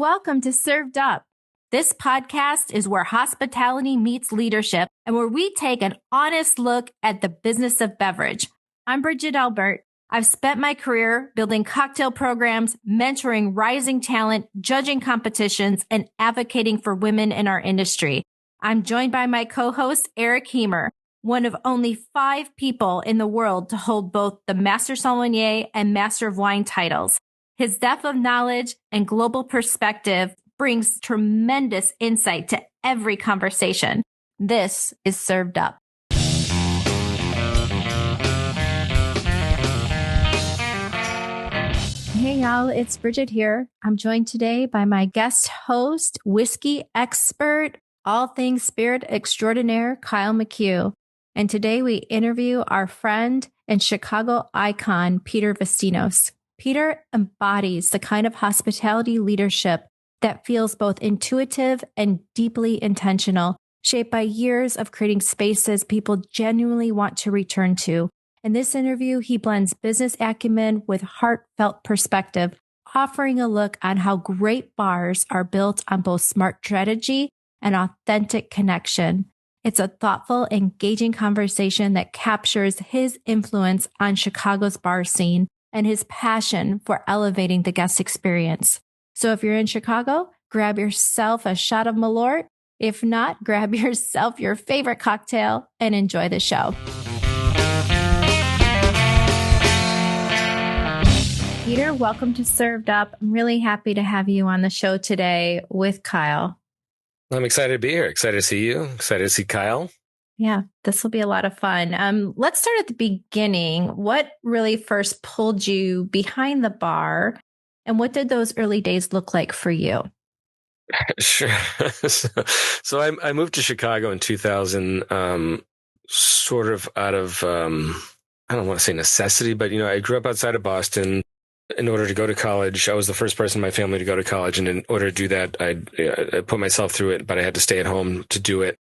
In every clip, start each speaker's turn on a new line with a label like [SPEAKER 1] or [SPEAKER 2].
[SPEAKER 1] welcome to Served Up. This podcast is where hospitality meets leadership and where we take an honest look at the business of beverage. I'm Bridget Albert. I've spent my career building cocktail programs, mentoring rising talent, judging competitions, and advocating for women in our industry. I'm joined by my co-host, Eric Heemer, one of only 5 people in the world to hold both the Master Sommelier and Master of Wine titles. His depth of knowledge and global perspective brings tremendous insight to every conversation. This is Served Up. Hey y'all, it's Bridget here. I'm joined today by my guest host, whiskey expert, all things spirit extraordinaire, Kyle McHugh. And today we interview our friend and Chicago icon, Peter Vestinos. Peter embodies the kind of hospitality leadership that feels both intuitive and deeply intentional, shaped by years of creating spaces people genuinely want to return to. In this interview, he blends business acumen with heartfelt perspective, offering a look on how great bars are built on both smart strategy and authentic connection. It's a thoughtful, engaging conversation that captures his influence on Chicago's bar scene and his passion for elevating the guest experience. So if you're in Chicago, grab yourself a shot of Malort. If not, grab yourself your favorite cocktail and enjoy the show. Peter, welcome to Served Up. I'm really happy to have you on the show today with Kyle.
[SPEAKER 2] I'm excited to be here. Excited to see you. Excited to see Kyle.
[SPEAKER 1] Yeah, this will be a lot of fun. Let's start at the beginning. What really first pulled you behind the bar, and what did those early days look like for you?
[SPEAKER 2] Sure. So I moved to Chicago in 2000, sort of out of, I don't want to say necessity, but, I grew up outside of Boston. In order to go to college, I was the first person in my family to go to college. And in order to do that, I put myself through it, but I had to stay at home to do it.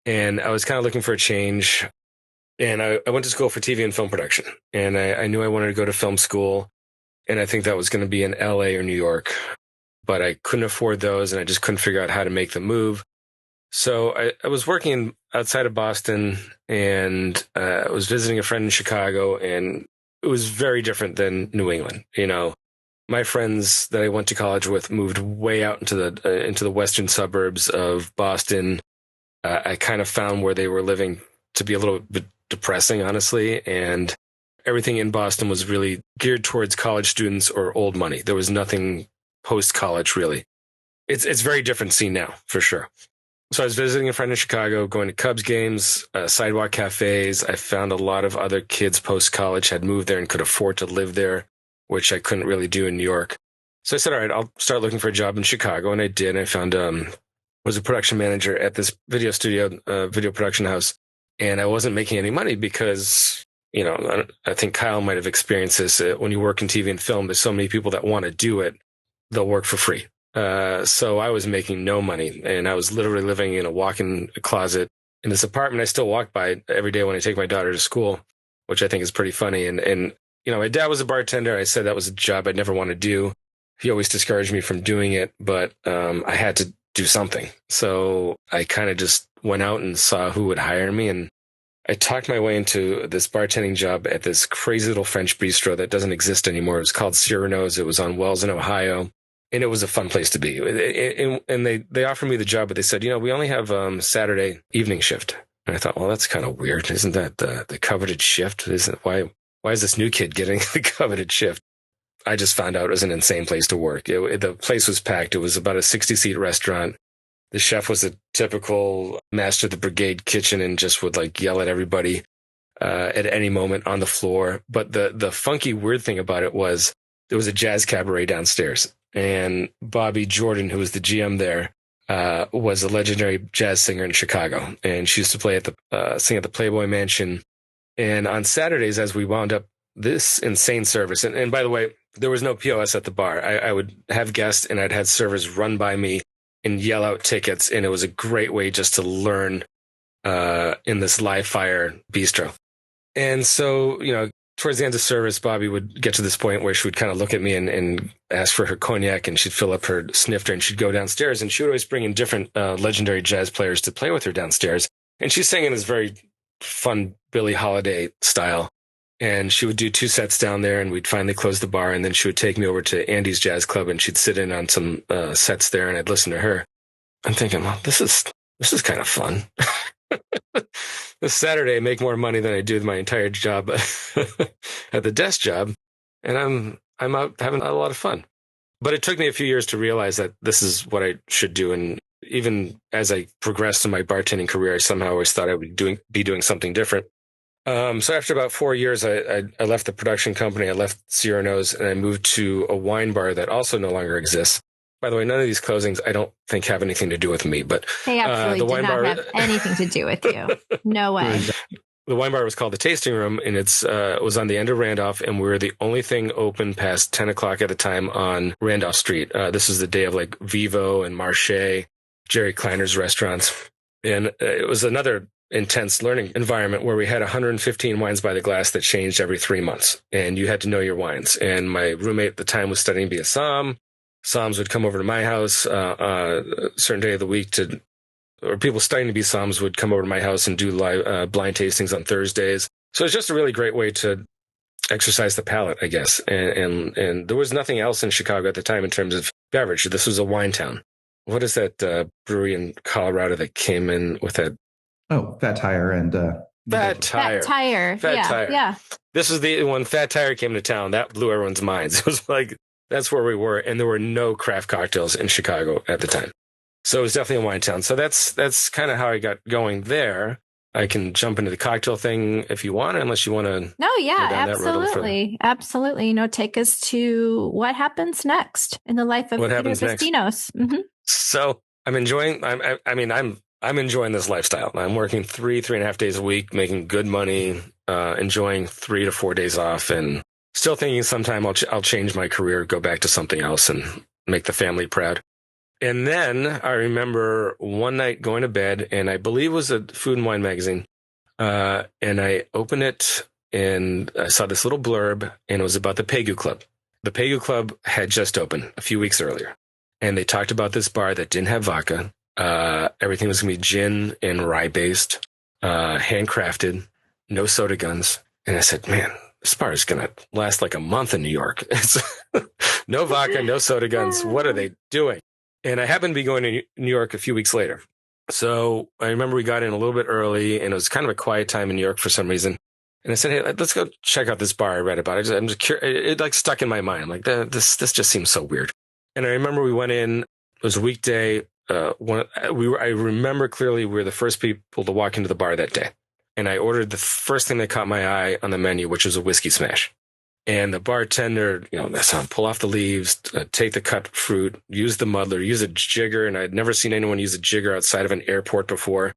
[SPEAKER 2] And I was kind of looking for a change. And I went to school for TV and film production. And I knew I wanted to go to film school. And I think that was going to be in LA or New York. But I couldn't afford those, and I just couldn't figure out how to make the move. So I was working outside of Boston, and I was visiting a friend in Chicago, and it was very different than New England. My friends that I went to college with moved way out into the western suburbs of Boston. I kind of found where they were living to be a little bit depressing, honestly. And everything in Boston was really geared towards college students or old money. There was nothing post-college, really. It's very different scene now, for sure. So I was visiting a friend in Chicago, going to Cubs games, sidewalk cafes. I found a lot of other kids post-college had moved there and could afford to live there, which I couldn't really do in New York. So I said, all right, I'll start looking for a job in Chicago. And I did. I found was a production manager at this video studio, video production house. And I wasn't making any money because, I think Kyle might have experienced this. When you work in TV and film, there's so many people that want to do it. They'll work for free. So I was making no money, and I was literally living in a walk-in closet in this apartment I still walk by every day when I take my daughter to school, which I think is pretty funny. And my dad was a bartender. I said that was a job I'd never want to do. He always discouraged me from doing it, but I had to do something. So I kind of just went out and saw who would hire me, and I talked my way into this bartending job at this crazy little French bistro that doesn't exist anymore. It was called Cyrano's. It was on Wells in Ohio, and it was a fun place to be. And they offered me the job, but they said, we only have Saturday evening shift. And I thought, well, that's kind of weird. Isn't that the coveted shift? Why is this new kid getting the coveted shift? I just found out it was an insane place to work. The place was packed. It was about a 60-seat restaurant. The chef was a typical master of the brigade kitchen and just would yell at everybody at any moment on the floor. But the funky weird thing about it was there was a jazz cabaret downstairs, and Bobby Jordan, who was the GM there, was a legendary jazz singer in Chicago, and she used to play sing at the Playboy Mansion. And on Saturdays, as we wound up this insane service, and by the way, there was no POS at the bar. I would have guests, and I'd had servers run by me and yell out tickets, and it was a great way just to learn in this live fire bistro. And so, towards the end of service, Bobby would get to this point where she would kind of look at me and ask for her cognac, and she'd fill up her snifter, and she'd go downstairs, and she would always bring in different legendary jazz players to play with her downstairs. And she sang in this very fun Billie Holiday style. And she would do 2 sets down there, and we'd finally close the bar, and then she would take me over to Andy's Jazz Club, and she'd sit in on some sets there, and I'd listen to her. I'm thinking, well, this is kind of fun. This Saturday, I make more money than I do with my entire job at the desk job, and I'm out having a lot of fun. But it took me a few years to realize that this is what I should do, and even as I progressed in my bartending career, I somehow always thought I would be doing something different. So after about 4 years, I left the production company, I left Sierra Nose, and I moved to a wine bar that also no longer exists. By the way, none of these closings I don't think have anything to do with me, but
[SPEAKER 1] they absolutely
[SPEAKER 2] the
[SPEAKER 1] did not have anything to do with you. No way.
[SPEAKER 2] The wine bar was called the Tasting Room, and it was on the end of Randolph, and we were the only thing open past 10 o'clock at the time on Randolph Street. This was the day of like Vivo and Marché, Jerry Kleiner's restaurants. And it was another intense learning environment where we had 115 wines by the glass that changed every 3 months, and you had to know your wines. And my roommate at the time was studying to be a somm. Somms would come over to my house a certain day of the week or people studying to be somms would come over to my house and do live blind tastings on Thursdays. So it's just a really great way to exercise the palate, I guess. And there was nothing else in Chicago at the time in terms of beverage. This was a wine town. What is that brewery in Colorado that came in with that?
[SPEAKER 3] Oh, Fat Tire and
[SPEAKER 2] Fat Tire.
[SPEAKER 1] Fat Tire. Yeah.
[SPEAKER 2] This is the one. Fat Tire came to town. That blew everyone's minds. It was like, that's where we were, and there were no craft cocktails in Chicago at the time. So it was definitely a wine town. So that's kind of how I got going there. I can jump into the cocktail thing if you want, unless you want to.
[SPEAKER 1] No, yeah, absolutely. Absolutely. Take us to what happens next in the life of Peter Vestinos. Mm-hmm.
[SPEAKER 2] So I'm enjoying, I'm enjoying this lifestyle. I'm working 3.5 days a week, making good money, enjoying 3 to 4 days off, and still thinking sometime I'll change my career, go back to something else and make the family proud. And then I remember one night going to bed, and I believe it was a Food and Wine magazine. And I opened it and I saw this little blurb, and it was about the Pegu Club. The Pegu Club had just opened a few weeks earlier, and they talked about this bar that didn't have vodka. Everything was going to be gin and rye based, handcrafted, no soda guns. And I said, man, this bar is going to last like a month in New York. It's no vodka, no soda guns. What are they doing? And I happened to be going to New York a few weeks later. So I remember we got in a little bit early, and it was kind of a quiet time in New York for some reason. And I said, hey, let's go check out this bar I read about. I'm just curious. It like stuck in my mind. I'm like, this just seems so weird. And I remember we went in. It was a weekday. I remember clearly we were the first people to walk into the bar that day. And I ordered the first thing that caught my eye on the menu, which was a whiskey smash. And the bartender, pull off the leaves, take the cut fruit, use the muddler, use a jigger. And I'd never seen anyone use a jigger outside of an airport before.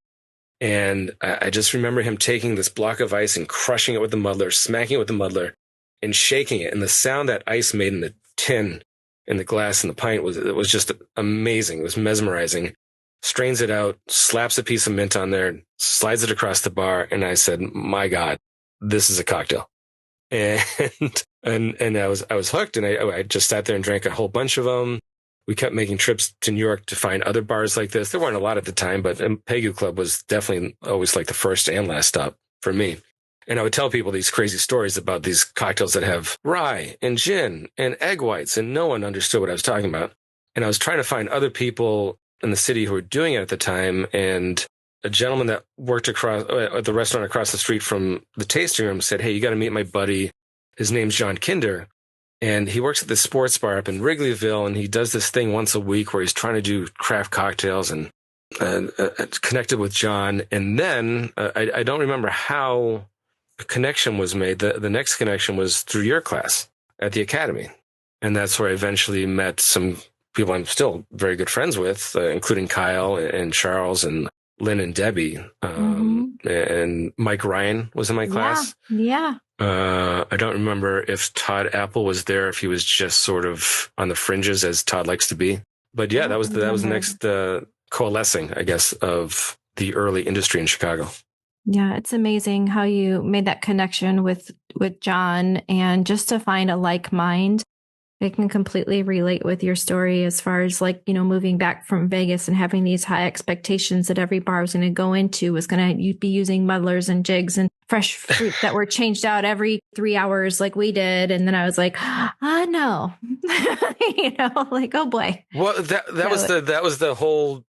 [SPEAKER 2] And I just remember him taking this block of ice and crushing it with the muddler, smacking it with the muddler, and shaking it. And the sound that ice made in the tin, in the glass, and the pint was just amazing. It was mesmerizing. Strains it out, slaps a piece of mint on there, slides it across the bar. And I said, my God, this is a cocktail. And I was hooked, and I just sat there and drank a whole bunch of them. We kept making trips to New York to find other bars like this. There weren't a lot at the time, but Pegu Club was definitely always like the first and last stop for me. And I would tell people these crazy stories about these cocktails that have rye and gin and egg whites, and no one understood what I was talking about. And I was trying to find other people in the city who were doing it at the time. And a gentleman that worked across at the restaurant across the street from the tasting room said, hey, you got to meet my buddy. His name's John Kinder. And he works at this sports bar up in Wrigleyville. And he does this thing once a week where he's trying to do craft cocktails, and connected with John. And then I don't remember how a connection was made. The next connection was through your class at the academy. And that's where I eventually met some people I'm still very good friends with, including Kyle and Charles and Lynn and Debbie. And Mike Ryan was in my class.
[SPEAKER 1] Yeah.
[SPEAKER 2] I don't remember if Todd Apple was there, if he was just sort of on the fringes, as Todd likes to be. But yeah, that was the next coalescing, I guess, of the early industry in Chicago.
[SPEAKER 1] Yeah, it's amazing how you made that connection with John, and just to find a like mind. I can completely relate with your story as far as like, moving back from Vegas and having these high expectations that every bar I was going to go into was going to be using muddlers and jigs and fresh fruit that were changed out every 3 hours like we did. And then I was like, no, like, oh boy.
[SPEAKER 2] Well, that was the whole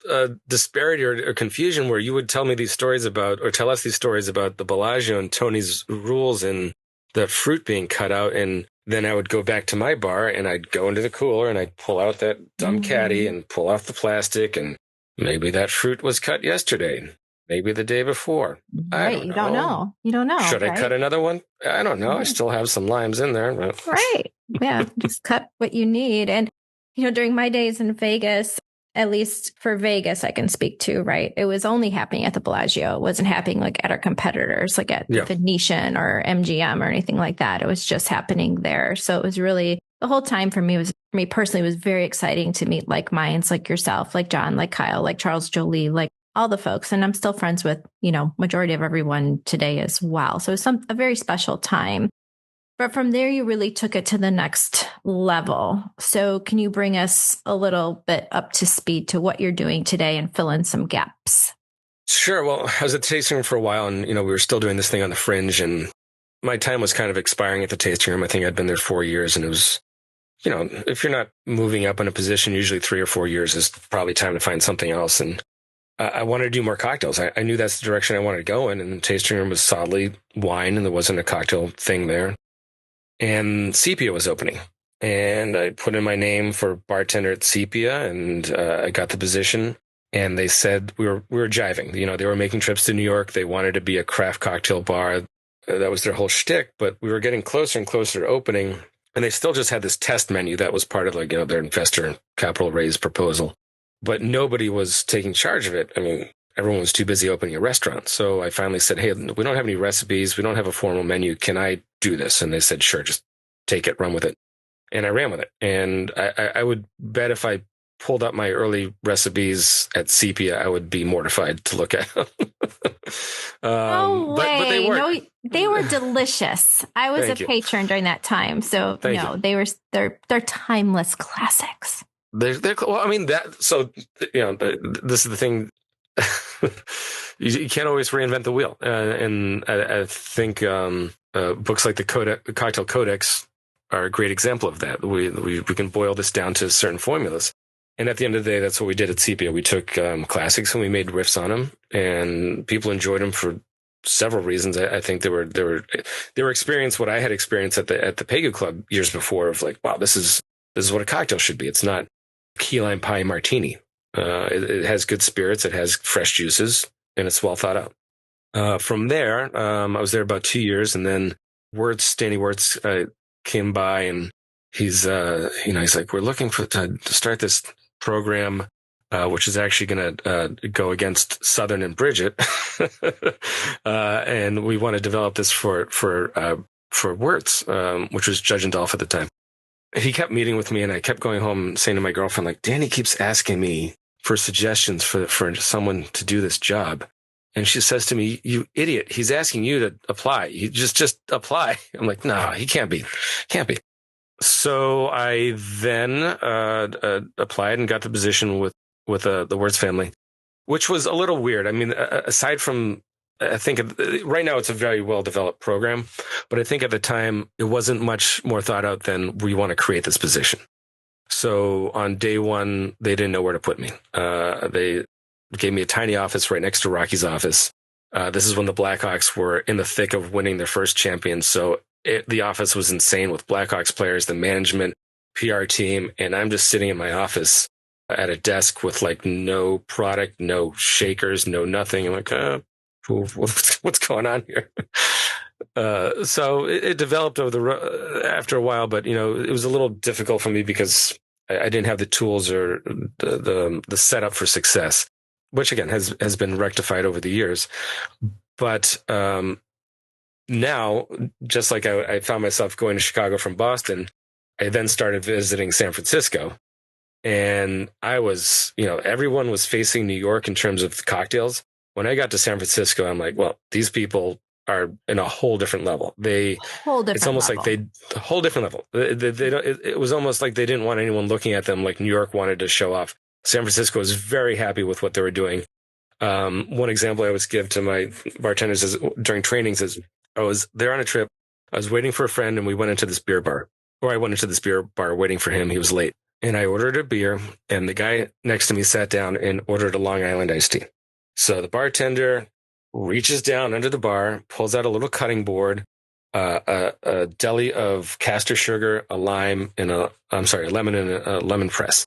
[SPEAKER 2] disparity or confusion where you would tell me these stories about, or tell us these stories about the Bellagio and Tony's rules and the fruit being cut out. And then I would go back to my bar and I'd go into the cooler and I'd pull out that dumb caddy and pull off the plastic, and maybe that fruit was cut yesterday, maybe the day before.
[SPEAKER 1] Right. You don't know. You don't know.
[SPEAKER 2] Should I cut another one? I don't know. I still have some limes in there. But...
[SPEAKER 1] Right. Yeah. Just cut what you need. And, during my days in Vegas, at least for Vegas, I can speak to, right? It was only happening at the Bellagio. It wasn't happening like at our competitors, like at Venetian or MGM or anything like that. It was just happening there. So it was really, the whole time for me personally, was very exciting to meet like minds like yourself, like John, like Kyle, like Charles Jolie, like all the folks. And I'm still friends with, majority of everyone today as well. So it's a very special time. But from there, you really took it to the next level. So can you bring us a little bit up to speed to what you're doing today and fill in some gaps?
[SPEAKER 2] Sure. Well, I was at the tasting room for a while, and, we were still doing this thing on the fringe, and my time was kind of expiring at the tasting room. I think I'd been there 4 years, and it was, if you're not moving up in a position, usually 3 or 4 years is probably time to find something else. And I wanted to do more cocktails. I knew that's the direction I wanted to go in, and the tasting room was solidly wine, and there wasn't a cocktail thing there. And Sepia was opening, and I put in my name for bartender at Sepia, and I got the position. And they said we were jiving. They were making trips to New York. They wanted to be a craft cocktail bar. That was their whole shtick. But we were getting closer and closer to opening, and they still just had this test menu that was part of their investor capital raise proposal. But nobody was taking charge of it. I mean, everyone was too busy opening a restaurant. So I finally said, hey, we don't have any recipes. We don't have a formal menu. Can I do this? And they said, sure, just take it, run with it. And I ran with it. And I would bet if I pulled up my early recipes at Sepia, I would be mortified to look at them.
[SPEAKER 1] No way.
[SPEAKER 2] But they weren't.
[SPEAKER 1] No, they were delicious. I was a patron during that time. So they're timeless classics.
[SPEAKER 2] Well, I mean, this is the thing. You can't always reinvent the wheel. And I think books like the Cocktail Codex are a great example of that. We can boil this down to certain formulas. And at the end of the day, that's what we did at Sepia. We took classics and we made riffs on them, and people enjoyed them for several reasons. I think they were experienced what I had experienced at the Pegu Club years before, of like, wow, this is what a cocktail should be. It's not key lime pie martini. It has good spirits, it has fresh juices, and it's well thought out. From there, I was there about 2 years, and then Danny Wirtz came by, and he's like, we're looking to start this program, which is actually going to go against Southern and Bridget, and we want to develop this for Wirtz, which was Judge and Dolph at the time. He kept meeting with me, and I kept going home saying to my girlfriend, like, Danny keeps asking me for suggestions for someone to do this job. And she says to me, you idiot, he's asking you to apply. You just apply. I'm like, no, he can't be. So I then applied and got the position with the Wirtz family, which was a little weird. I mean, aside from, I think right now it's a very well-developed program, but I think at the time it wasn't much more thought out than we want to create this position. So on day one, they didn't know where to put me. They gave me a tiny office right next to Rocky's office. This is when the Blackhawks were in the thick of winning their first champion. So the office was insane with Blackhawks players, the management, PR team, and I'm just sitting in my office at a desk with like no product, no shakers, no nothing. I'm like, what's going on here? So it developed after a while, but it was a little difficult for me because I didn't have the tools or the setup for success, which again has been rectified over the years. But now, just like I found myself going to Chicago from Boston, I then started visiting San Francisco, and I was, everyone was facing New York in terms of the cocktails. When I got to San Francisco, I'm like, well, these people are in a whole different level. It's almost like a whole different level. They don't, it was almost like they didn't want anyone looking at them like New York wanted to show off. San Francisco was very happy with what they were doing. One example I always give to my bartenders is during trainings is I was there on a trip. I was waiting for a friend and we went into this beer bar, or I went into this beer bar waiting for him. He was late and I ordered a beer and the guy next to me sat down and ordered a Long Island iced tea. So the bartender reaches down under the bar, pulls out a little cutting board, a deli of caster sugar, a lemon and a lemon press,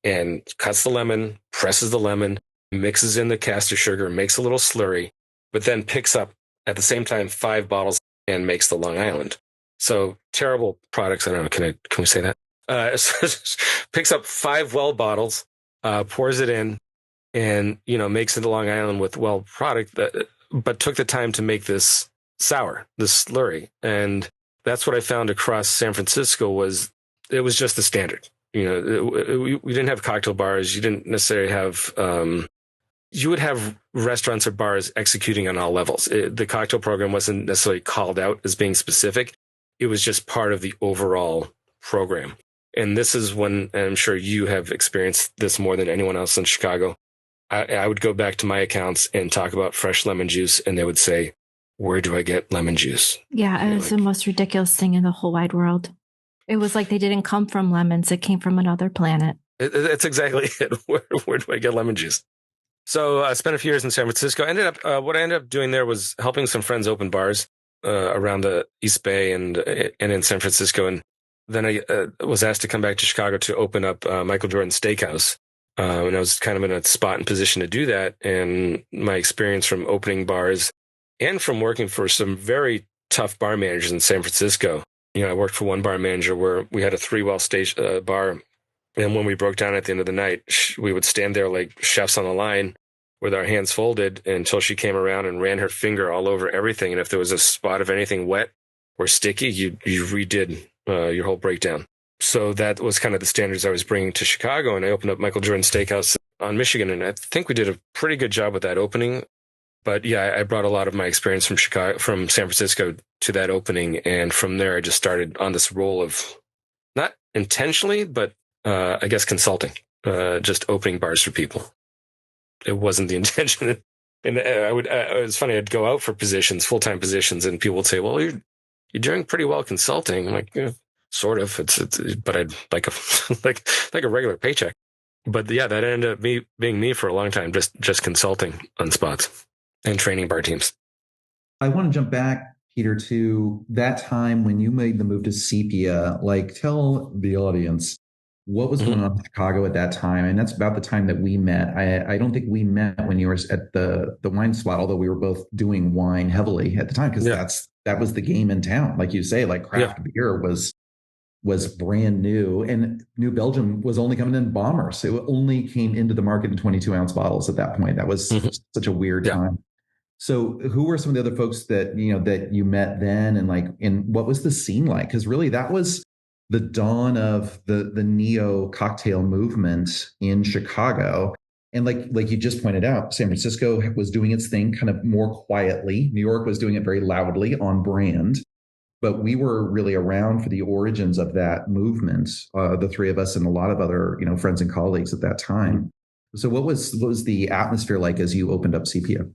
[SPEAKER 2] and cuts the lemon, presses the lemon, mixes in the caster sugar, makes a little slurry, but then picks up at the same time 5 bottles and makes the Long Island. So terrible products. I don't know. Can we say that? Picks up 5 well bottles, pours it in, and makes it the Long Island with well product, but took the time to make this sour, this slurry. And that's what I found across San Francisco it was just the standard. We didn't have cocktail bars. You didn't necessarily have, you would have restaurants or bars executing on all levels. The cocktail program wasn't necessarily called out as being specific. It was just part of the overall program. And this is when, and I'm sure you have experienced this more than anyone else in Chicago. I would go back to my accounts and talk about fresh lemon juice, and they would say, "Where do I get lemon juice?"
[SPEAKER 1] Yeah, it was the most ridiculous thing in the whole wide world. It was like they didn't come from lemons. It came from another planet.
[SPEAKER 2] That's exactly it. Where do I get lemon juice? So I spent a few years in San Francisco. What I ended up doing there was helping some friends open bars around the East Bay and in San Francisco. And then I was asked to come back to Chicago to open up Michael Jordan Steakhouse. And I was kind of in a spot and position to do that. And my experience from opening bars and from working for some very tough bar managers in San Francisco. I worked for one bar manager where we had a 3-well stage bar. And when we broke down at the end of the night, we would stand there like chefs on the line with our hands folded until she came around and ran her finger all over everything. And if there was a spot of anything wet or sticky, you redid your whole breakdown. So that was kind of the standards I was bringing to Chicago. And I opened up Michael Jordan Steakhouse on Michigan. And I think we did a pretty good job with that opening. But yeah, I brought a lot of my experience from San Francisco to that opening. And from there, I just started on this role of not intentionally, but I guess consulting, just opening bars for people. It wasn't the intention. And it's funny, I'd go out for positions, full-time positions, and people would say, "Well, you're doing pretty well consulting." I'm like, "Yeah, sort of. But I'd like a regular paycheck." But yeah, that ended up being me for a long time, just consulting on spots and training bar teams.
[SPEAKER 3] I want to jump back, Peter, to that time when you made the move to Sepia. Tell the audience what was going on in Chicago at that time. And that's about the time that we met. I don't think we met when you were at the wine spot, although we were both doing wine heavily at the time, because that was the game in town. Like you say, craft beer was brand new, and New Belgium was only coming in bombers. It only came into the market in 22-ounce bottles at that point. That was such a weird time. So who were some of the other folks that you met then, and what was the scene like? Because really that was the dawn of the neo cocktail movement in Chicago. And like you just pointed out, San Francisco was doing its thing kind of more quietly. New York was doing it very loudly, on brand. But we were really around for the origins of that movement, the three of us and a lot of other friends and colleagues at that time. So what was the atmosphere like as you opened up Sepia?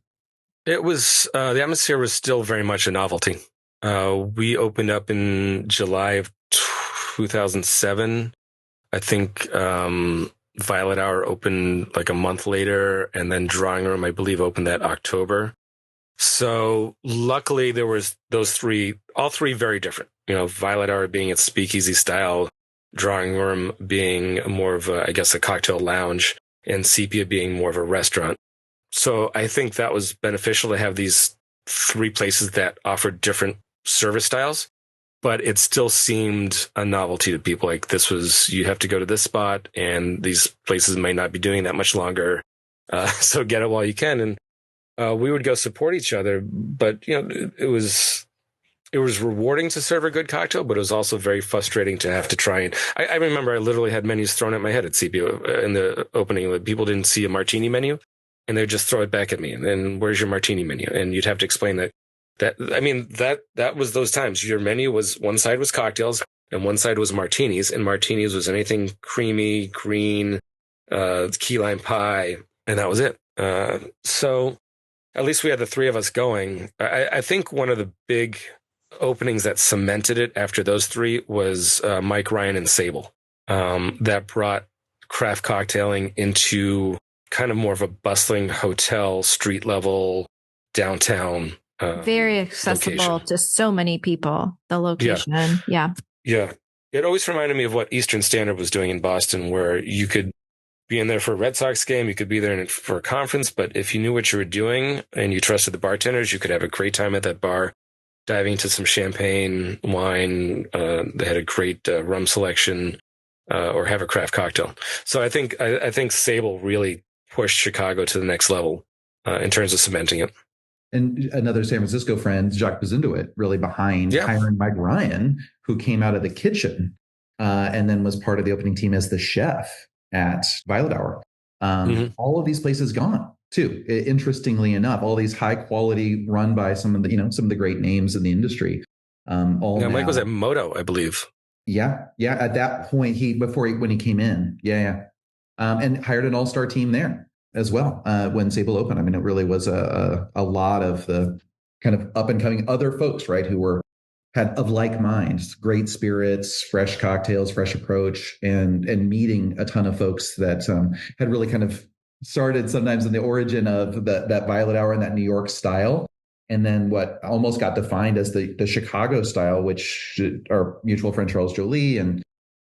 [SPEAKER 2] It was the atmosphere was still very much a novelty. We opened up in July of 2007. I think Violet Hour opened like a month later, and then Drawing Room, I believe, opened that October. So luckily there was all three very different. Violet Hour being its speakeasy style, Drawing Room being more of a cocktail lounge, and Sepia being more of a restaurant. So I think that was beneficial to have these 3 places that offered different service styles, but it still seemed a novelty to people. Like you have to go to this spot, and these places might not be doing that much longer. So get it while you can. And we would go support each other, but it was rewarding to serve a good cocktail, but it was also very frustrating to have to try and. I remember I literally had menus thrown at my head at Sepia in the opening. People didn't see a martini menu, and they'd just throw it back at me. And then where's your martini menu? And you'd have to explain that was those times. Your menu was, one side was cocktails and one side was martinis, and martinis was anything creamy, green, key lime pie, and that was it. So at least we had the three of us going. I think one of the big openings that cemented it after those three was Mike Ryan and Sable. That brought craft cocktailing into kind of more of a bustling hotel, street level, downtown.
[SPEAKER 1] Very accessible
[SPEAKER 2] location.
[SPEAKER 1] to so many people, the location. Yeah.
[SPEAKER 2] It always reminded me of what Eastern Standard was doing in Boston, where you could be in there for a Red Sox game, you could be there for a conference, but if you knew what you were doing and you trusted the bartenders, you could have a great time at that bar, diving into some champagne, wine. They had a great rum selection, or have a craft cocktail. So I think Sable really pushed Chicago to the next level in terms of cementing it.
[SPEAKER 3] And another San Francisco friend, Jacques Bezinduit, really behind hiring Mike Ryan, who came out of the kitchen and then was part of the opening team as the chef at Violet Hour. All of these places gone too. Interestingly enough, all these high quality run by some of the great names in the industry.
[SPEAKER 2] Mike was at Moto, I believe.
[SPEAKER 3] Yeah. At that point, when he came in, and hired an all-star team there as well when Sable opened. I mean, it really was a lot of the kind of up and coming other folks, right, who had of like minds, great spirits, fresh cocktails, fresh approach, and meeting a ton of folks that had really kind of started sometimes in the origin of that Violet Hour and that New York style. And then what almost got defined as the Chicago style, which our mutual friend Charles Jolie and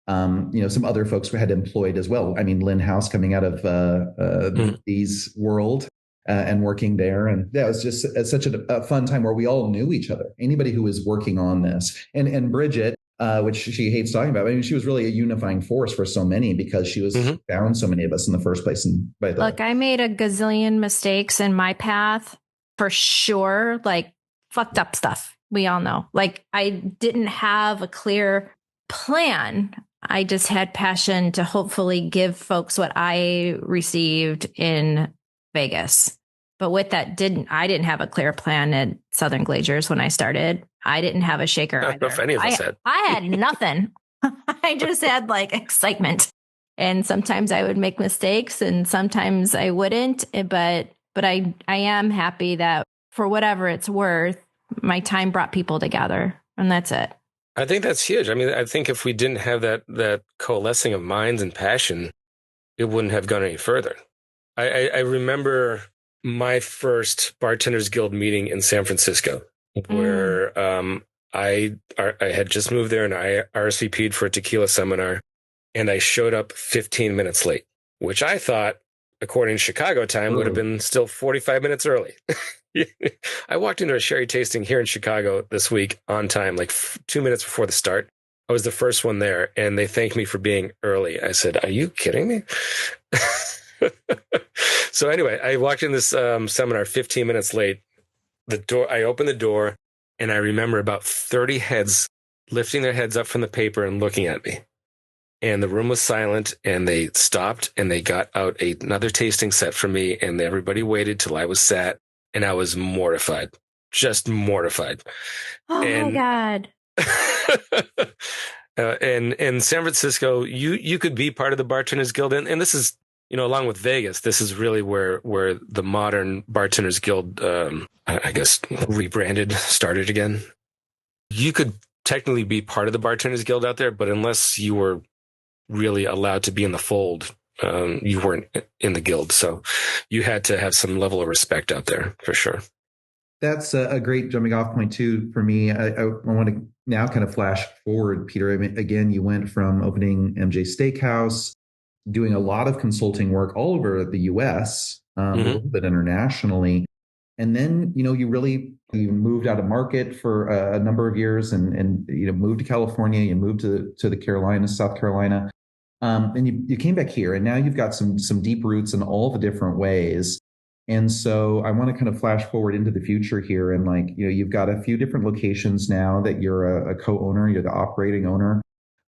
[SPEAKER 3] some other folks had employed as well. I mean, Lynn House coming out of these world and working there. And that was just such a fun time where we all knew each other. Anybody who was working on this. And Bridget, which she hates talking about, I mean, she was really a unifying force for so many because she was found so many of us in the first place. And
[SPEAKER 1] Look, I made a gazillion mistakes in my path for sure, like fucked up stuff. We all know. Like I didn't have a clear plan. I just had passion to hopefully give folks what I received in Vegas. But with that, I didn't have a clear plan at Southern Glaciers when I started. I didn't have a shaker either.
[SPEAKER 2] If any of us had.
[SPEAKER 1] I had nothing. I just had like excitement. And sometimes I would make mistakes and sometimes I wouldn't. But I am happy that for whatever it's worth, my time brought people together. And that's it.
[SPEAKER 2] I think that's huge. I mean, I think if we didn't have that coalescing of minds and passion, it wouldn't have gone any further. I remember my first Bartenders Guild meeting in San Francisco, where I had just moved there and I RSVP'd for a tequila seminar, and I showed up 15 minutes late, which I thought, according to Chicago time, would have been still 45 minutes early. I walked into a sherry tasting here in Chicago this week on time, like 2 minutes before the start. I was the first one there, and they thanked me for being early. I said, "Are you kidding me?" So anyway, I walked in this seminar 15 minutes late. I opened the door, and I remember about 30 heads lifting their heads up from the paper and looking at me. And the room was silent, and they stopped, and they got out another tasting set for me, and everybody waited till I was sat. And I was mortified, just mortified.
[SPEAKER 1] Oh my God.
[SPEAKER 2] And in San Francisco, you could be part of the Bartenders Guild. And this is, along with Vegas, this is really where the modern Bartenders Guild, I guess, rebranded, started again. You could technically be part of the Bartenders Guild out there, but unless you were really allowed to be in the fold, you weren't in the guild. So you had to have some level of respect out there for sure.
[SPEAKER 3] That's a great jumping off point too for me. I want to now kind of flash forward, Peter. I mean, again, you went from opening MJ Steakhouse, doing a lot of consulting work all over the US, a little bit internationally. And then, you moved out of market for a number of years and moved to California, you moved to the Carolinas, South Carolina. And you came back here, and now you've got some deep roots in all the different ways. And so I want to kind of flash forward into the future here. And you've got a few different locations now that you're a co-owner, you're the operating owner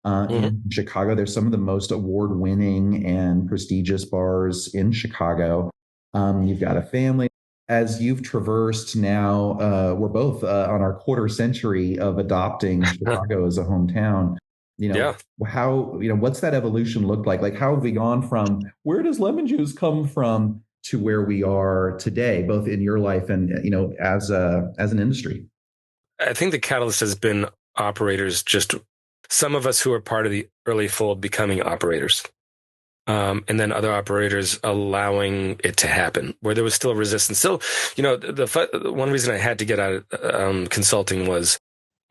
[SPEAKER 3] in Chicago. There's some of the most award-winning and prestigious bars in Chicago. You've got a family. As you've traversed now, we're both on our quarter century of adopting Chicago as a hometown.
[SPEAKER 2] Yeah.
[SPEAKER 3] How, what's that evolution looked like? Like, how have we gone from where does lemon juice come from to where we are today, both in your life and, as an industry?
[SPEAKER 2] I think the catalyst has been operators, just some of us who are part of the early fold becoming operators. And then other operators allowing it to happen where there was still resistance. Still, the one reason I had to get out of consulting was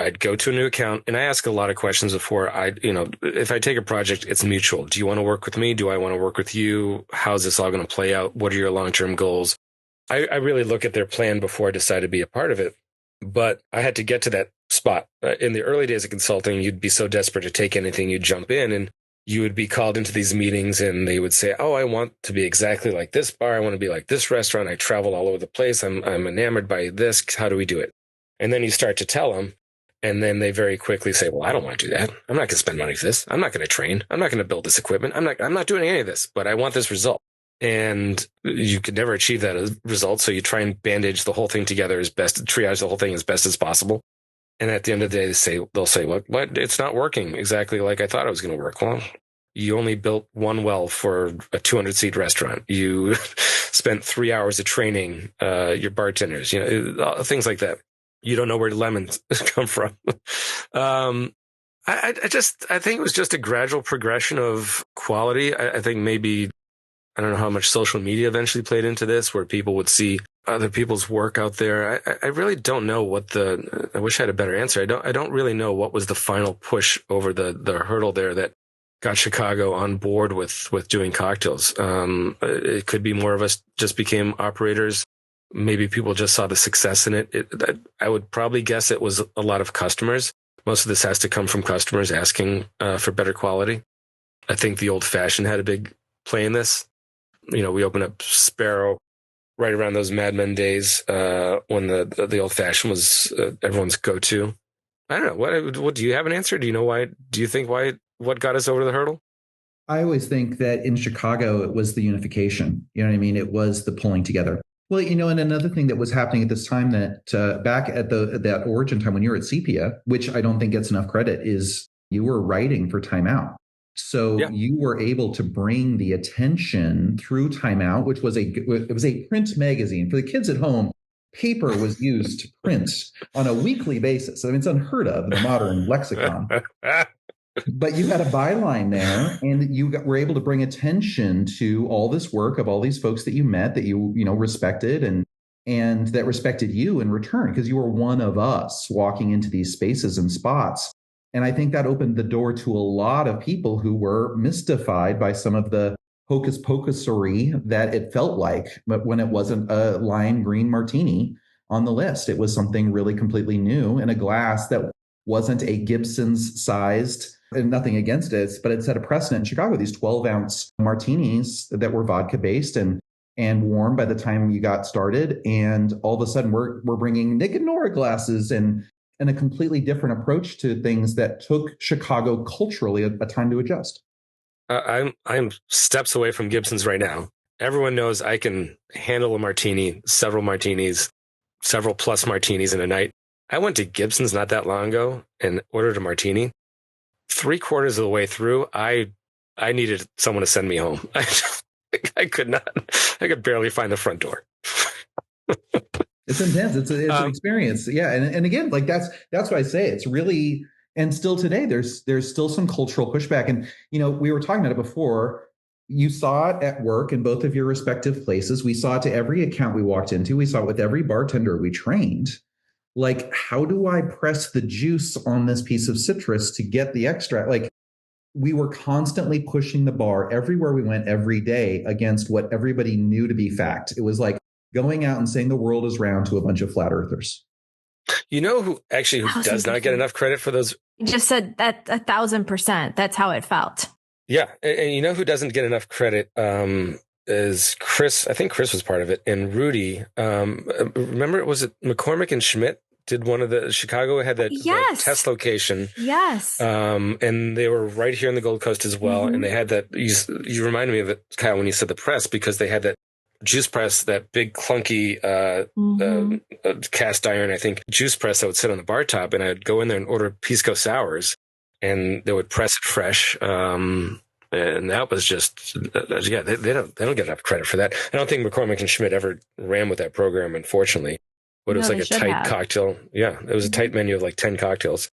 [SPEAKER 2] I'd go to a new account and I ask a lot of questions before if I take a project, it's mutual. Do you want to work with me? Do I want to work with you? How's this all going to play out? What are your long-term goals? I really look at their plan before I decide to be a part of it. But I had to get to that spot. In the early days of consulting, you'd be so desperate to take anything, you'd jump in and you would be called into these meetings and they would say, oh, I want to be exactly like this bar. I want to be like this restaurant. I travel all over the place. I'm enamored by this. How do we do it? And then you start to tell them. And then they very quickly say, well, I don't want to do that. I'm not going to spend money for this. I'm not going to train. I'm not going to build this equipment. I'm not doing any of this, but I want this result. And you could never achieve that result. So you try and bandage the whole thing together as best, triage the whole thing as best as possible. And at the end of the day, they'll say, what? It's not working exactly like I thought it was going to work. Well, you only built one well for a 200-seat restaurant. You spent 3 hours of training your bartenders, things like that. You don't know where lemons come from. I think it was just a gradual progression of quality. I think maybe, I don't know how much social media eventually played into this, where people would see other people's work out there. I really don't know I wish I had a better answer. I don't really know what was the final push over the hurdle there that got Chicago on board with doing cocktails. It could be more of us just became operators. Maybe people just saw the success in it. I would probably guess it was a lot of customers. Most of this has to come from customers asking for better quality. I think the old fashioned had a big play in this. We opened up Sparrow right around those Mad Men days when the old fashioned was everyone's go to. I don't know. What do you have an answer? Do you know why? Do you think what got us over the hurdle?
[SPEAKER 3] I always think that in Chicago, it was the unification. You know what I mean? It was the pulling together. Well, and another thing that was happening at this time that back at that origin time when you were at Sepia, which I don't think gets enough credit, is you were writing for Time Out. So
[SPEAKER 2] Yeah.
[SPEAKER 3] you were able to bring the attention through Time Out, which was a print magazine for the kids at home. Paper was used to print on a weekly basis. I mean, it's unheard of in the modern lexicon. But you had a byline there, and you were able to bring attention to all this work of all these folks that you met, that you respected, and that respected you in return, because you were one of us walking into these spaces and spots. And I think that opened the door to a lot of people who were mystified by some of the hocus pocusery that it felt like, but when it wasn't a lime green martini on the list, it was something really completely new in a glass that wasn't a Gibson's sized. And nothing against it, but it set a precedent in Chicago, these 12-ounce martinis that were vodka based and warm by the time you got started. And all of a sudden we're bringing Nick and Nora glasses and a completely different approach to things that took Chicago culturally a time to adjust.
[SPEAKER 2] I'm steps away from Gibson's right now. Everyone knows I can handle a martini, several martinis, several plus martinis in a night. I went to Gibson's not that long ago and ordered a martini. 3/4 of the way through, I needed someone to send me home. I could not. I could barely find the front door.
[SPEAKER 3] It's intense. It's an experience. Yeah, and again, like that's what I say. It's really, and still today, there's still some cultural pushback. And we were talking about it before. You saw it at work in both of your respective places. We saw it to every account we walked into. We saw it with every bartender we trained. Like, how do I press the juice on this piece of citrus to get the extract? Like, we were constantly pushing the bar everywhere we went every day against what everybody knew to be fact. It was like going out and saying the world is round to a bunch of flat earthers.
[SPEAKER 2] Who does not get enough credit for those?
[SPEAKER 1] You just said that 1,000%. That's how it felt.
[SPEAKER 2] Yeah. And who doesn't get enough credit? Is Chris. I think Chris was part of it, and Rudy. Remember, was it McCormick and Schmidt did one of the Chicago had that
[SPEAKER 1] Yes.
[SPEAKER 2] the test location?
[SPEAKER 1] Yes.
[SPEAKER 2] And they were right here in the Gold Coast as well,
[SPEAKER 1] Mhm.
[SPEAKER 2] and they had that. You reminded me of it, Kyle, when you said the press, because they had that juice press, that big clunky cast iron, I think, juice press that would sit on the bar top, and I'd go in there and order pisco sours, and they would press it fresh. And that was just, they don't get enough credit for that. I don't think McCormick and Schmidt ever ran with that program, unfortunately. But it was like a tight cocktail. Yeah, it was a tight menu of like 10 cocktails.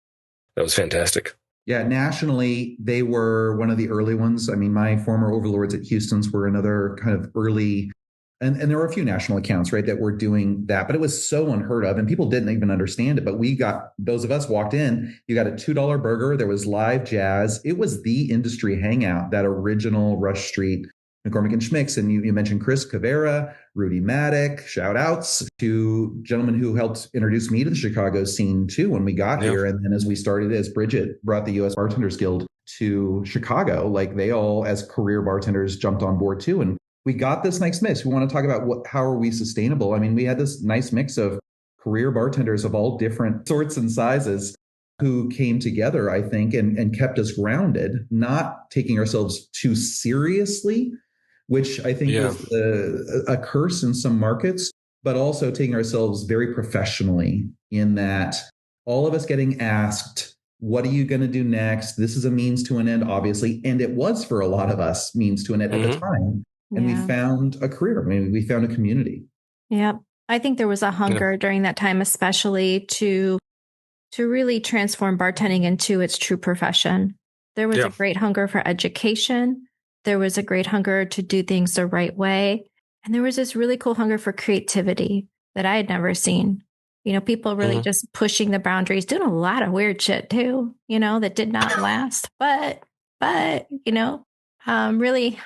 [SPEAKER 2] That was fantastic.
[SPEAKER 3] Yeah, nationally, they were one of the early ones. I mean, my former overlords at Houston's were another kind of early, and there were a few national accounts, right, that were doing that, but it was so unheard of and people didn't even understand it. But those of us walked in, you got a $2 burger, there was live jazz. It was the industry hangout, that original Rush Street McCormick and Schmick's. And you mentioned Chris Cavera, Rudy Maddock, shout outs to gentlemen who helped introduce me to the Chicago scene too when we got here. And then as we started, as Bridget brought the U.S. Bartenders Guild to Chicago, like they all as career bartenders jumped on board too. And we got this nice mix. We want to talk about how are we sustainable? I mean, we had this nice mix of career bartenders of all different sorts and sizes who came together, I think, and kept us grounded, not taking ourselves too seriously, which I think was a curse in some markets, but also taking ourselves very professionally in that all of us getting asked, what are you going to do next? This is a means to an end, obviously. And it was for a lot of us means to an end at the time. And we found a career. I mean, we found a community.
[SPEAKER 1] Yep. I think there was a hunger during that time, especially to really transform bartending into its true profession. There was a great hunger for education. There was a great hunger to do things the right way. And there was this really cool hunger for creativity that I had never seen. You know, people really just pushing the boundaries, doing a lot of weird shit too, you know, that did not last. But, you know, really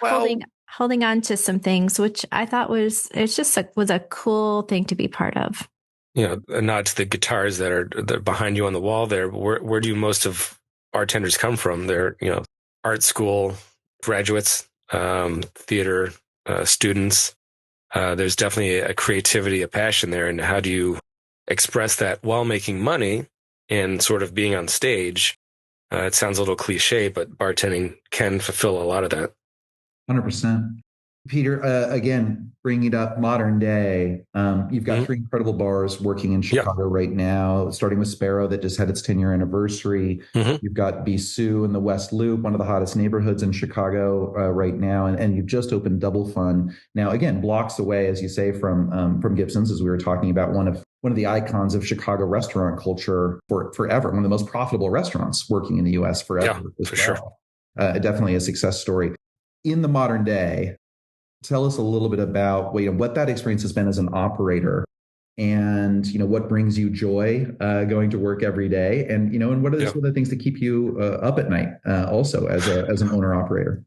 [SPEAKER 1] holding on to some things, which I thought was a cool thing to be part of.
[SPEAKER 2] You know, a nod to the guitars that are behind you on the wall there. Where do most of bartenders come from? They're, you know, art school graduates, theater students. There's definitely a creativity, a passion there. And how do you express that while making money and sort of being on stage? It sounds a little cliche, but bartending can fulfill a lot of that.
[SPEAKER 3] 100%. Peter, again, bringing it up modern day, you've got three incredible bars working in Chicago right now, starting with Sparrow that just had its 10-year anniversary. You've got Bisou in the West Loop, one of the hottest neighborhoods in Chicago right now. And you've just opened Double Fun. Now, again, blocks away, as you say, from Gibson's, as we were talking about, one of the icons of Chicago restaurant culture forever, one of the most profitable restaurants working in the U.S. forever.
[SPEAKER 2] Yeah, for sure.
[SPEAKER 3] Definitely a success story. In the modern day, tell us a little bit about what that experience has been as an operator, and what brings you joy going to work every day, and and what are some of the things that keep you up at night also as an owner operator.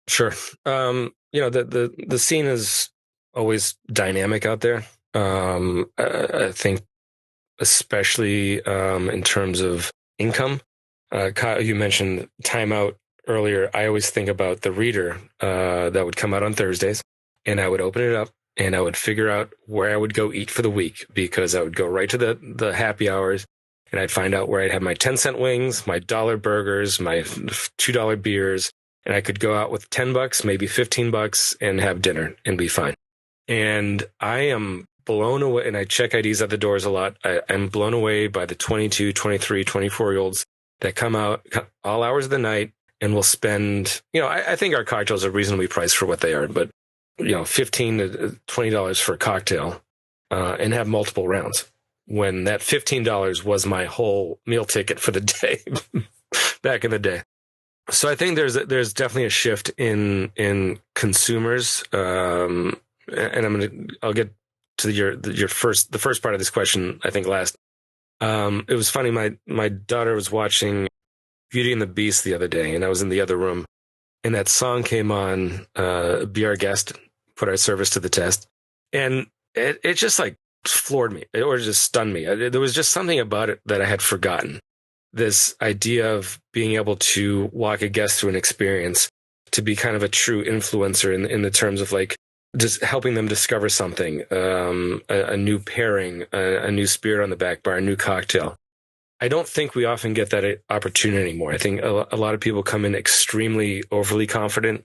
[SPEAKER 2] Sure. The scene is always dynamic out there. I think especially in terms of income. Kyle, you mentioned timeout earlier. I always think about the reader that would come out on Thursdays, and I would open it up and I would figure out where I would go eat for the week, because I would go right to the happy hours and I'd find out where I'd have my 10-cent wings, my $1 burgers, my $2 beers, and I could go out with $10, maybe $15 and have dinner and be fine. And I am blown away, and I check IDs at the doors a lot. I'm blown away by the 22, 23, 24-year-olds that come out all hours of the night and will spend, I think our cocktails are reasonably priced for what they are, but, $15 to $20 for a cocktail and have multiple rounds, when that $15 was my whole meal ticket for the day back in the day. So I think there's definitely a shift in consumers. And I'll get to the first part of this question, I think, last. It was funny. My daughter was watching Beauty and the Beast the other day, and I was in the other room, and that song came on, Be Our Guest, Put Our Service to the Test. And it just like floored me, or just stunned me. There was just something about it that I had forgotten. This idea of being able to walk a guest through an experience, to be kind of a true influencer in the terms of like just helping them discover something, a new pairing, a new spirit on the back bar, a new cocktail. I don't think we often get that opportunity anymore. I think a lot of people come in extremely overly confident.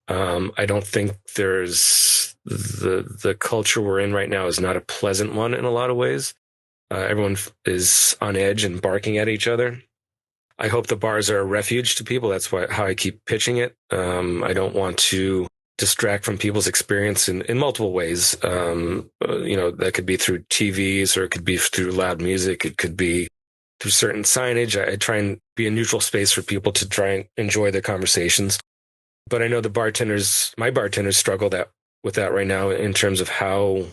[SPEAKER 2] I don't think there's the culture we're in right now is not a pleasant one in a lot of ways. Everyone is on edge and barking at each other. I hope the bars are a refuge to people. That's how I keep pitching it. I don't want to distract from people's experience in multiple ways. That could be through TVs, or it could be through loud music. It could be through certain signage. I try and be a neutral space for people to try and enjoy the conversations. But I know my bartenders struggle with that right now in terms of how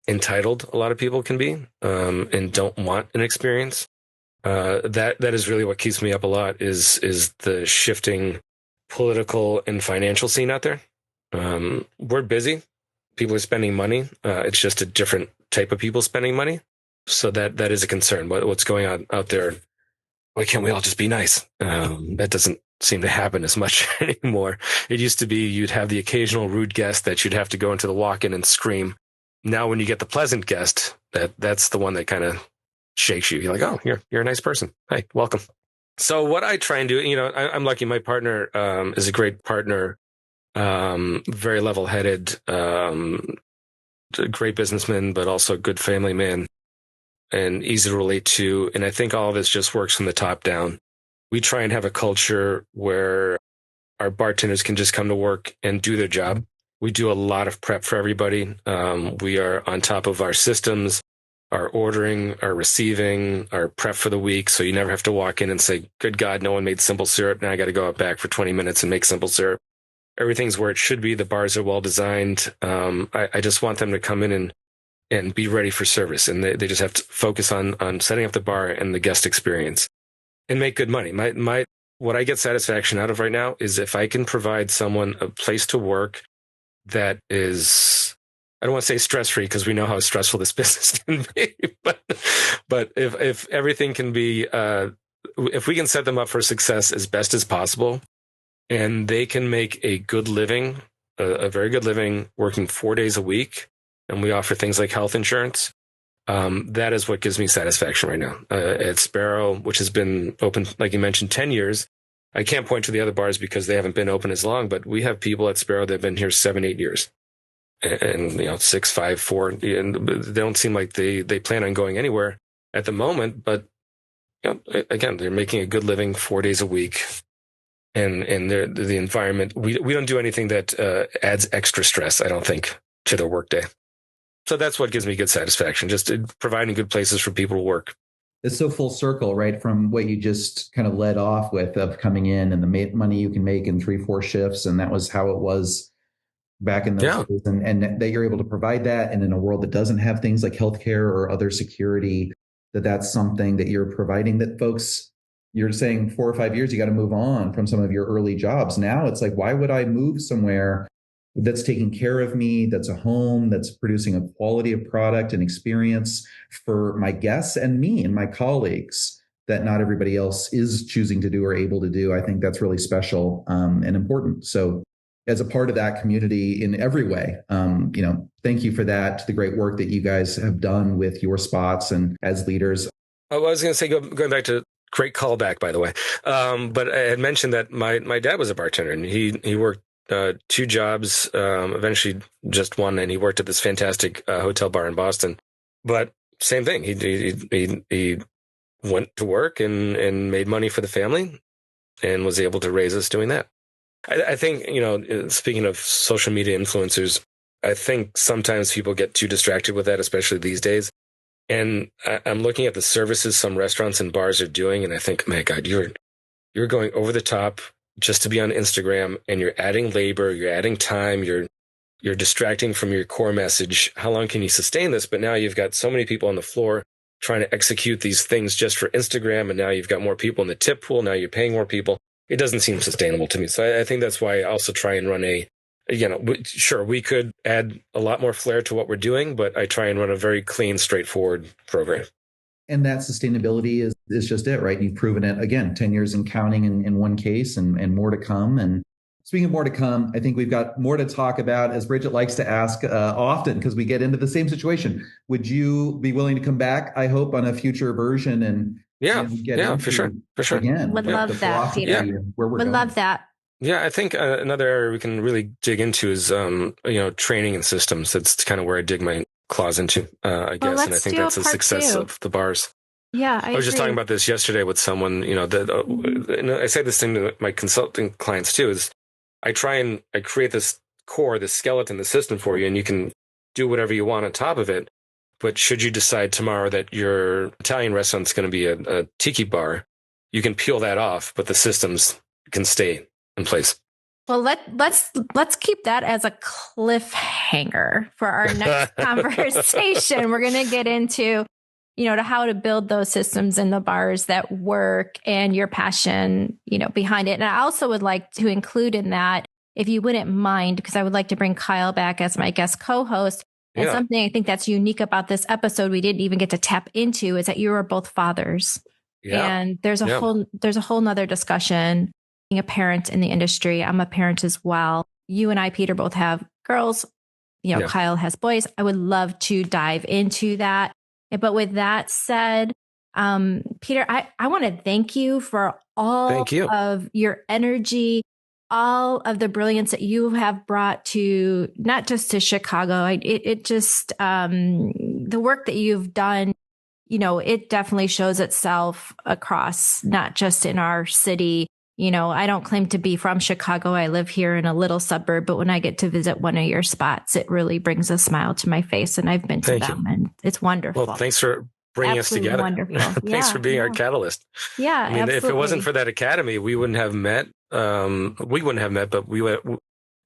[SPEAKER 2] entitled a lot of people can be, and don't want an experience. That is really what keeps me up a lot is the shifting political and financial scene out there. We're busy. People are spending money. It's just a different type of people spending money. So that is a concern. What's going on out there? Why can't we all just be nice? That doesn't seem to happen as much anymore. It used to be you'd have the occasional rude guest that you'd have to go into the walk-in and scream. Now, when you get the pleasant guest, that's the one that kind of shakes you. You're like, oh, you're a nice person. Hi, welcome. So what I try and do, I'm lucky. My partner is a great partner, very level-headed, great businessman, but also a good family man and easy to relate to. And I think all of this just works from the top down. We try and have a culture where our bartenders can just come to work and do their job. We do a lot of prep for everybody. We are on top of our systems, our ordering, our receiving, our prep for the week. So you never have to walk in and say, good God, no one made simple syrup. Now I got to go out back for 20 minutes and make simple syrup. Everything's where it should be. The bars are well designed. I just want them to come in and be ready for service. And they just have to focus on setting up the bar and the guest experience and make good money. What I get satisfaction out of right now is if I can provide someone a place to work that is, I don't want to say stress-free because we know how stressful this business can be, but if everything can be, if we can set them up for success as best as possible, and they can make a good living, a very good living, working 4 days a week, and we offer things like health insurance, that is what gives me satisfaction right now. At Sparrow, which has been open, like you mentioned, 10 years. I can't point to the other bars because they haven't been open as long, but we have people at Sparrow that have been here 7-8 years. And 6, 5, 4, and they don't seem like they plan on going anywhere at the moment. But again, they're making a good living 4 days a week, and the environment. We don't do anything that adds extra stress, I don't think, to their workday. So that's what gives me good satisfaction, just providing good places for people to work.
[SPEAKER 3] It's so full circle, right? From what you just kind of led off with of coming in and the money you can make in 3-4 shifts. And that was how it was back in those days. And that you're able to provide that. And in a world that doesn't have things like healthcare or other security, that's something that you're providing that folks, you're saying 4 or 5 years, you got to move on from some of your early jobs. Now it's like, why would I move somewhere that's taking care of me, that's a home, that's producing a quality of product and experience for my guests and me and my colleagues that not everybody else is choosing to do or able to do. I think that's really special and important. So as a part of that community in every way, thank you for that, the great work that you guys have done with your spots and as leaders.
[SPEAKER 2] I was going to say, going back to great callback, by the way. But I had mentioned that my dad was a bartender, and he worked 2 jobs, eventually just one, and he worked at this fantastic hotel bar in Boston. But same thing, he went to work and made money for the family and was able to raise us doing that. I think, speaking of social media influencers, I think sometimes people get too distracted with that, especially these days. And I'm looking at the services some restaurants and bars are doing, and I think, my God, you're going over the top just to be on Instagram, and you're adding labor, you're adding time, you're distracting from your core message. How long can you sustain this? But now you've got so many people on the floor trying to execute these things just for Instagram, and now you've got more people in the tip pool. Now you're paying more people. It doesn't seem sustainable to me. So I think that's why I also try and run sure, we could add a lot more flair to what we're doing, but I try and run a very clean, straightforward program.
[SPEAKER 3] And that sustainability is just it, right? You've proven it again, 10 years and counting in one case and more to come. And speaking of more to come, I think we've got more to talk about, as Bridget likes to ask often, because we get into the same situation. Would you be willing to come back, I hope, on a future version and
[SPEAKER 2] get for sure.
[SPEAKER 3] Again,
[SPEAKER 1] would love that, Peter.
[SPEAKER 3] Would love that.
[SPEAKER 2] Yeah, I think another area we can really dig into is, training and systems. That's kind of where I dig my claws into, I
[SPEAKER 1] Well,
[SPEAKER 2] guess. And I
[SPEAKER 1] let's
[SPEAKER 2] think
[SPEAKER 1] do a
[SPEAKER 2] that's the
[SPEAKER 1] part
[SPEAKER 2] success
[SPEAKER 1] two.
[SPEAKER 2] of the bars.
[SPEAKER 1] Yeah, I
[SPEAKER 2] I was just talking
[SPEAKER 1] agree.
[SPEAKER 2] about this yesterday with someone, I say this thing to my consulting clients too, is I create this core, this skeleton, the system for you, and you can do whatever you want on top of it. But should you decide tomorrow that your Italian restaurant's going to be a tiki bar, you can peel that off, but the systems can stay in place.
[SPEAKER 1] Well, let's keep that as a cliffhanger for our next conversation. We're going to get into, to how to build those systems in the bars that work and your passion, behind it. And I also would like to include in that, if you wouldn't mind, because I would like to bring Kyle back as my guest co-host. And something I think that's unique about this episode we didn't even get to tap into is that you are both fathers. Yeah. And there's a whole nother discussion. Being a parent in the industry, I'm a parent as well. You and I, Peter, both have girls. Kyle has boys. I would love to dive into that. But with that said, Peter, I want to thank you for all of your energy, all of the brilliance that you have brought to not just to Chicago. The work that you've done, it definitely shows itself across, not just in our city. I don't claim to be from Chicago. I live here in a little suburb, but when I get to visit one of your spots, it really brings a smile to my face. And I've been to them and it's wonderful.
[SPEAKER 2] Well, thanks for bringing
[SPEAKER 1] absolutely
[SPEAKER 2] us together.
[SPEAKER 1] Wonderful.
[SPEAKER 2] Thanks for being our catalyst.
[SPEAKER 1] Yeah.
[SPEAKER 2] I mean, if it wasn't for that academy, we wouldn't have met. But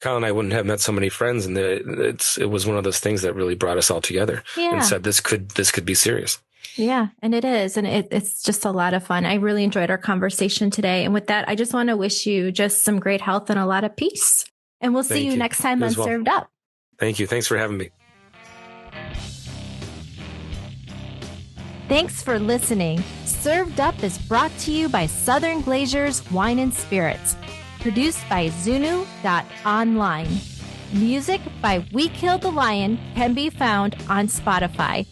[SPEAKER 2] Kyle and I wouldn't have met so many friends. And it was one of those things that really brought us all together and said, this could be serious.
[SPEAKER 1] Yeah, and it is. And it's just a lot of fun. I really enjoyed our conversation today. And with that, I just want to wish you just some great health and a lot of peace. And we'll see you next time on Served Up.
[SPEAKER 2] Thank you. Thanks for having me.
[SPEAKER 1] Thanks for listening. Served Up is brought to you by Southern Glazers Wine and Spirits. Produced by Zunu.online. Music by We Killed the Lion can be found on Spotify.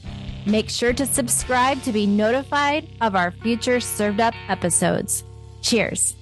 [SPEAKER 1] Make sure to subscribe to be notified of our future Served Up episodes. Cheers.